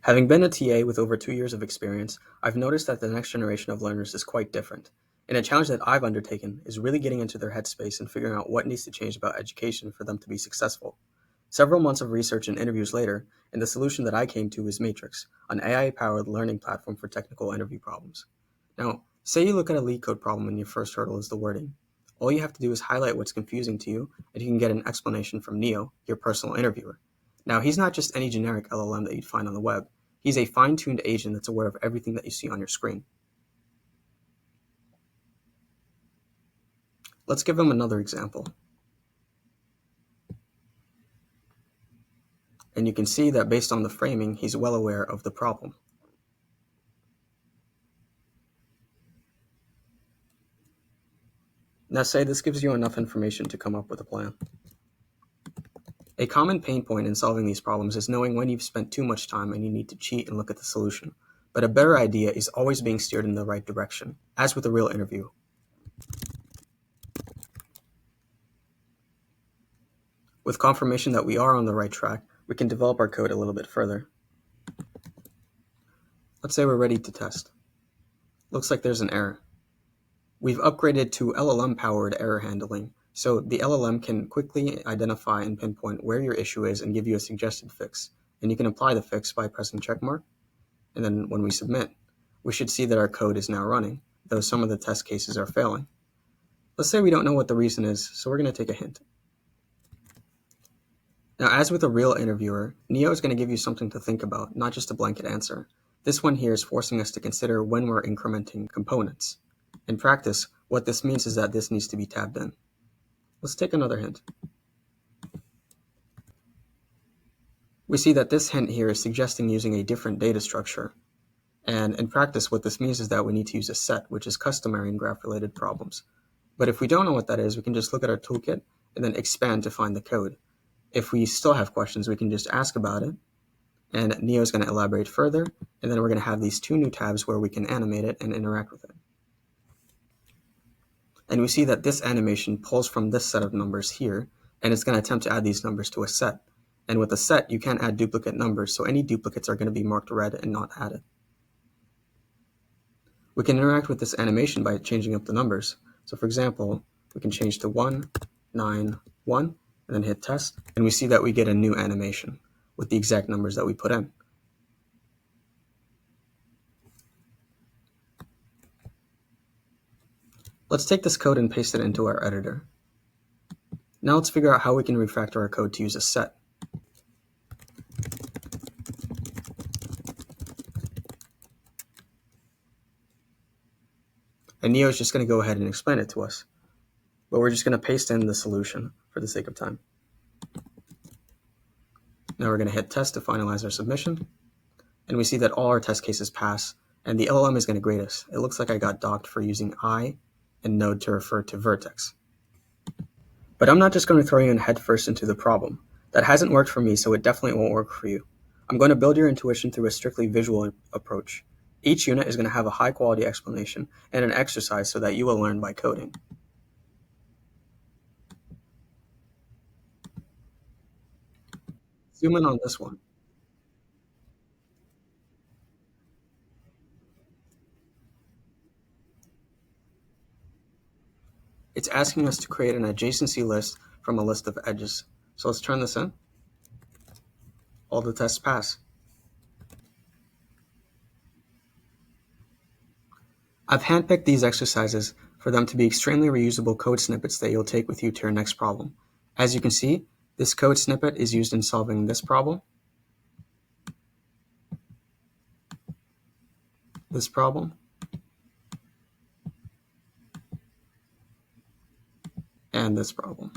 Having been a TA with over 2 years of experience, I've noticed that the next generation of learners is quite different. And a challenge that I've undertaken is really getting into their headspace and figuring out what needs to change about education for them to be successful. Several months of research and interviews later, and the solution that I came to is Matrix, an AI-powered learning platform for technical interview problems. Now, say you look at a lead code problem and your first hurdle is the wording. All you have to do is highlight what's confusing to you, and you can get an explanation from Neo, your personal interviewer. Now, he's not just any generic LLM that you'd find on the web. He's a fine-tuned agent that's aware of everything that you see on your screen. Let's give him another example. And you can see that based on the framing, he's well aware of the problem. Now say this gives you enough information to come up with a plan. A common pain point in solving these problems is knowing when you've spent too much time and you need to cheat and look at the solution. But a better idea is always being steered in the right direction, as with a real interview. With confirmation that we are on the right track, we can develop our code a little bit further. Let's say we're ready to test. Looks like there's an error. We've upgraded to LLM-powered error handling, so the LLM can quickly identify and pinpoint where your issue is and give you a suggested fix. And you can apply the fix by pressing checkmark. And then when we submit, we should see that our code is now running, though some of the test cases are failing. Let's say we don't know what the reason is, so we're going to take a hint. Now, as with a real interviewer, Neo is going to give you something to think about, not just a blanket answer. This one here is forcing us to consider when we're incrementing components. In practice, what this means is that this needs to be tabbed in. Let's take another hint. We see that this hint here is suggesting using a different data structure. And in practice, what this means is that we need to use a set, which is customary in graph-related problems. But if we don't know what that is, we can just look at our toolkit and then expand to find the code. If we still have questions, we can just ask about it, and Neo is going to elaborate further, and then we're going to have these two new tabs where we can animate it and interact with it. And we see that this animation pulls from this set of numbers here, and it's going to attempt to add these numbers to a set. And with a set, you can't add duplicate numbers, so any duplicates are going to be marked red and not added. We can interact with this animation by changing up the numbers. So for example, we can change to 1, 9, 1, and then hit test, and we see that we get a new animation with the exact numbers that we put in. Let's take this code and paste it into our editor. Now let's figure out how we can refactor our code to use a set. And Neo is just going to go ahead and explain it to us. But we're just going to paste in the solution for the sake of time. Now we're going to hit test to finalize our submission. And we see that all our test cases pass, and the LLM is going to grade us. It looks like I got docked for using I and node to refer to vertex. But I'm not just going to throw you in headfirst into the problem. That hasn't worked for me, so it definitely won't work for you. I'm going to build your intuition through a strictly visual approach. Each unit is going to have a high-quality explanation and an exercise so that you will learn by coding. Zoom in on this one. It's asking us to create an adjacency list from a list of edges. So let's turn this in. All the tests pass. I've handpicked these exercises for them to be extremely reusable code snippets that you'll take with you to your next problem. As you can see, this code snippet is used in solving this problem, this problem, and this problem.